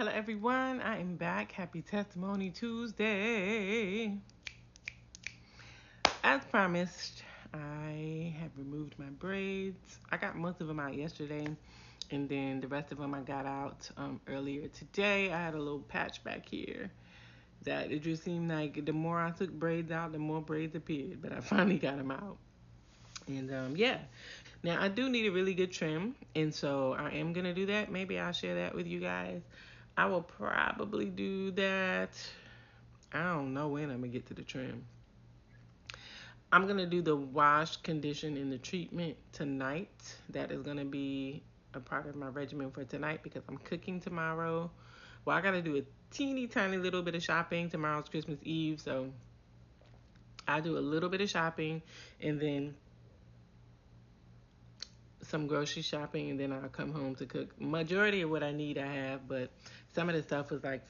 Hello everyone, I am back. Happy Testimony Tuesday. As promised, I have removed my braids. I got most of them out yesterday, and then the rest of them I got out earlier today. I had a little patch back here that it just seemed like the more I took braids out, the more braids appeared, but I finally got them out. And yeah, now I do need a really good trim, and so I am gonna do that. Maybe I'll share that with you guys. I will probably do that. I don't know when I'm gonna get to the trim. I'm gonna do the wash, condition, and the treatment tonight. That is gonna be a part of my regimen for tonight because I'm cooking tomorrow. Well, I gotta do a teeny tiny little bit of shopping. Tomorrow's Christmas Eve, so I do a little bit of shopping and then some grocery shopping, and then I'll come home to cook. Majority of what I need I have, but some of the stuff was like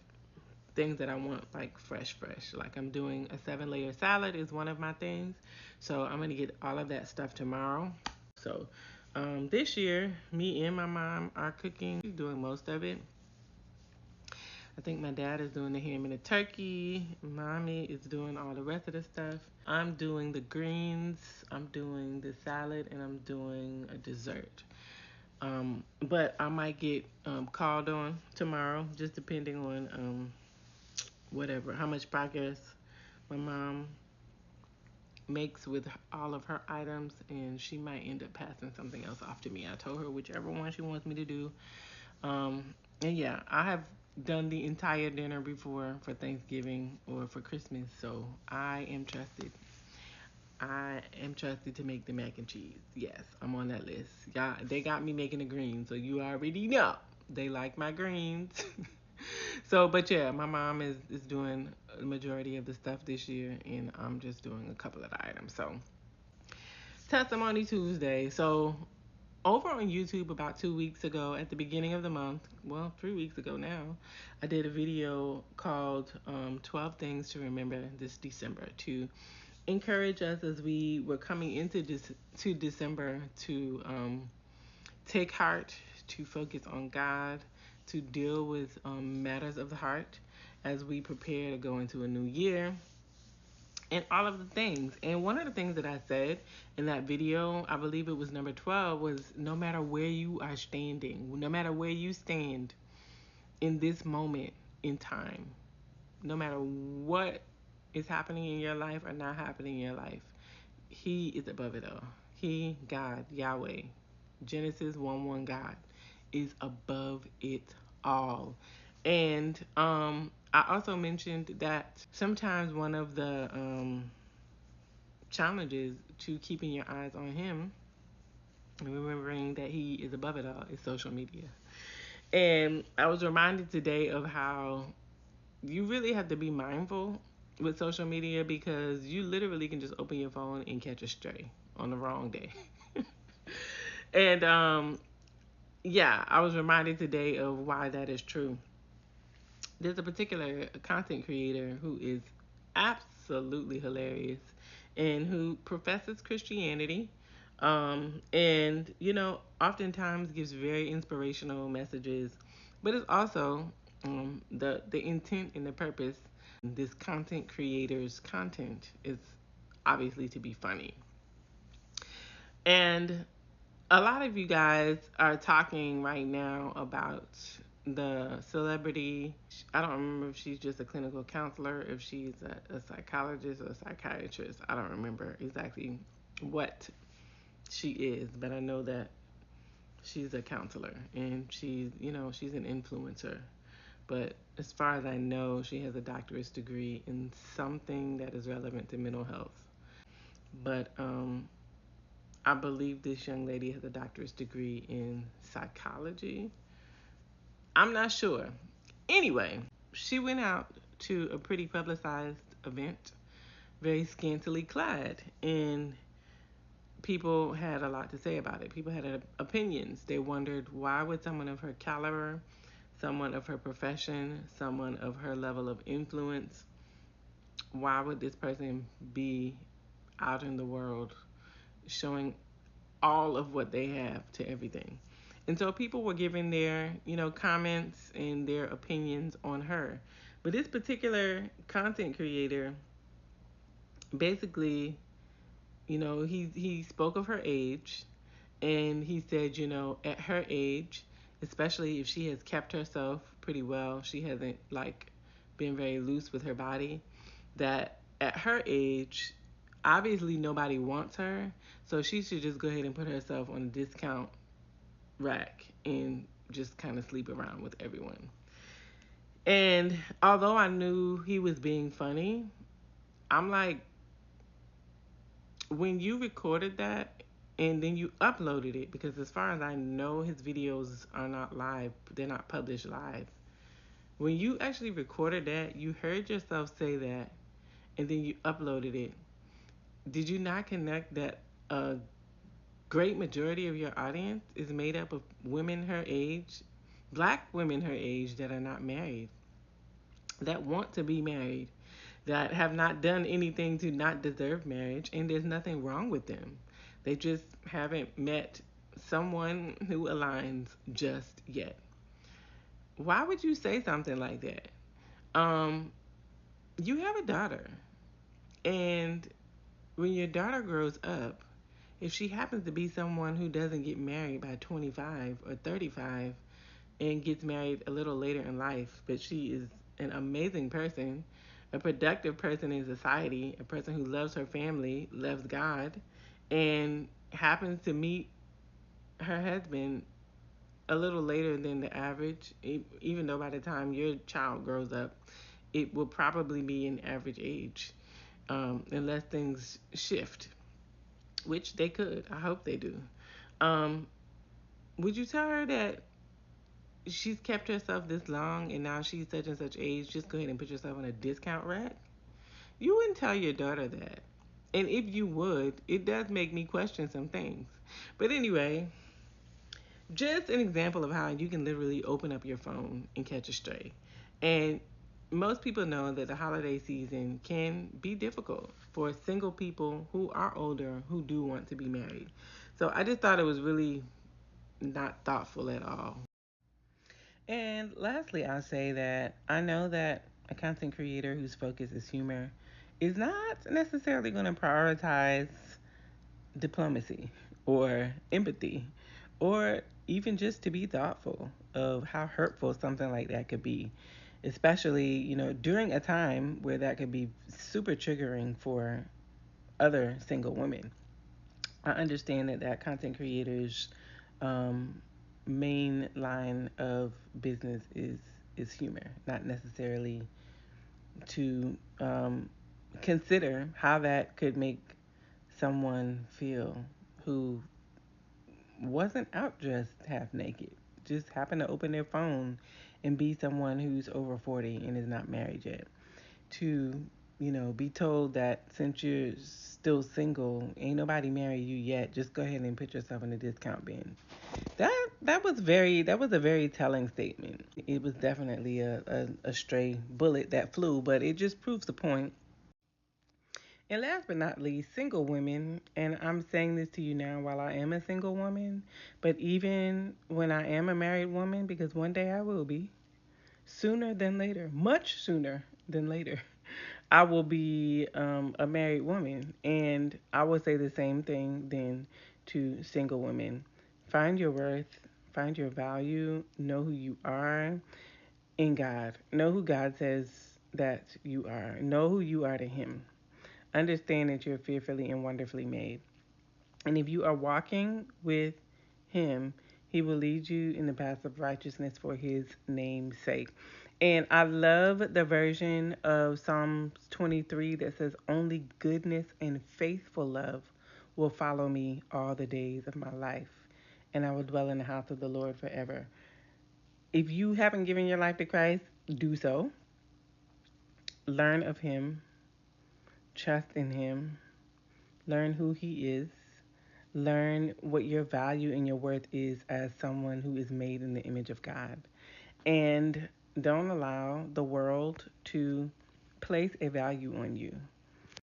things that I want like fresh. Like I'm doing a 7-layer salad is one of my things. So I'm gonna get all of that stuff tomorrow. So this year, me and my mom are cooking, doing most of it. I think my dad is doing the ham and the turkey. Mommy is doing all the rest of the stuff. I'm doing the greens, I'm doing the salad, and I'm doing a dessert. But I might get called on tomorrow, just depending on whatever, how much progress my mom makes with all of her items, and she might end up passing something else off to me. I told her whichever one she wants me to do. And yeah, I have done the entire dinner before for Thanksgiving or for Christmas, so I am trusted. I am trusted to make the mac and cheese. Yes, I'm on that list. Yeah, they got me making the greens, so you already know they like my greens. So, but yeah, my mom is doing the majority of the stuff this year, and I'm just doing a couple of the items. So, Testimony Tuesday. So, over on YouTube about 2 weeks ago, at the beginning of the month, well, 3 weeks ago now, I did a video called 12 Things to Remember This December to encourage us as we were coming into to December to take heart, to focus on God, to deal with matters of the heart as we prepare to go into a new year and all of the things. And one of the things that I said in that video, I believe it was number 12, was no matter where you are standing, no matter where you stand in this moment in time, no matter what is happening in your life or not happening in your life, He is above it all. He, God, Yahweh, Genesis 1:1 God, is above it all. And I also mentioned that sometimes one of the challenges to keeping your eyes on Him and remembering that He is above it all is social media. And I was reminded today of how you really have to be mindful with social media because you literally can just open your phone and catch a stray on the wrong day. And yeah, I was reminded today of why that is true. There's a particular content creator who is absolutely hilarious and who professes Christianity, and oftentimes gives very inspirational messages, but it's also the intent and the purpose. This content creator's content is obviously to be funny, and a lot of you guys are talking right now about the celebrity. I don't remember if she's just a clinical counselor, if she's a psychologist or a psychiatrist. I don't remember exactly what she is, but I know that she's a counselor and she's an influencer. But as far as I know, she has a doctorate degree in something that is relevant to mental health. But I believe this young lady has a doctorate degree in psychology. I'm not sure. Anyway, she went out to a pretty publicized event, very scantily clad, and people had a lot to say about it. People had opinions. They wondered why would someone of her caliber, someone of her profession, someone of her level of influence, why would this person be out in the world showing all of what they have to everything? And so people were giving their, comments and their opinions on her. But this particular content creator basically, he spoke of her age, and he said, at her age, especially if she has kept herself pretty well, she hasn't like been very loose with her body, that at her age, obviously nobody wants her, so she should just go ahead and put herself on a discount rack and just kind of sleep around with everyone. And although I knew he was being funny, I'm like, when you recorded that and then you uploaded it, because as far as I know, his videos are not live, they're not published live. When you actually recorded that, you heard yourself say that, and then you uploaded it. Did you not connect that a great majority of your audience is made up of women her age, black women her age that are not married, that want to be married, that have not done anything to not deserve marriage, and there's nothing wrong with them. They just haven't met someone who aligns just yet. Why would you say something like that? Um, you have a daughter, and when your daughter grows up, if she happens to be someone who doesn't get married by 25 or 35 and gets married a little later in life, but she is an amazing person, a productive person in society, a person who loves her family, loves God, and happens to meet her husband a little later than the average, even though by the time your child grows up, it will probably be an average age, unless things shift, which they could. I hope they do. Um, would you tell her that she's kept herself this long and now she's such and such age, just go ahead and put yourself on a discount rack? You wouldn't tell your daughter that. And if you would, it does make me question some things. But anyway, just an example of how you can literally open up your phone and catch a stray. And most people know that the holiday season can be difficult for single people who are older who do want to be married. So I just thought it was really not thoughtful at all. And lastly, I'll say that I know that a content creator whose focus is humor is not necessarily going to prioritize diplomacy or empathy or even just to be thoughtful of how hurtful something like that could be, especially, during a time where that could be super triggering for other single women. I understand that content creators' um, main line of business is humor, not necessarily to consider how that could make someone feel who wasn't out just half naked, just happened to open their phone and be someone who's over 40 and is not married yet. To, be told that since you're still single, ain't nobody married you yet, just go ahead and put yourself in the discount bin. That was a very telling statement. It was definitely a stray bullet that flew, but it just proves the point. And last but not least, single women, and I'm saying this to you now while I am a single woman, but even when I am a married woman, because one day I will be, sooner than later, much sooner than later, I will be a married woman. And I will say the same thing then to single women. Find your worth, find your value, know who you are in God. Know who God says that you are. Know who you are to Him. Understand that you're fearfully and wonderfully made. And if you are walking with Him, He will lead you in the path of righteousness for His name's sake. And I love the version of Psalms 23 that says, only goodness and faithful love will follow me all the days of my life, and I will dwell in the house of the Lord forever. If you haven't given your life to Christ, do so. Learn of Him, trust in Him, learn who He is, learn what your value and your worth is as someone who is made in the image of God. And don't allow the world to place a value on you.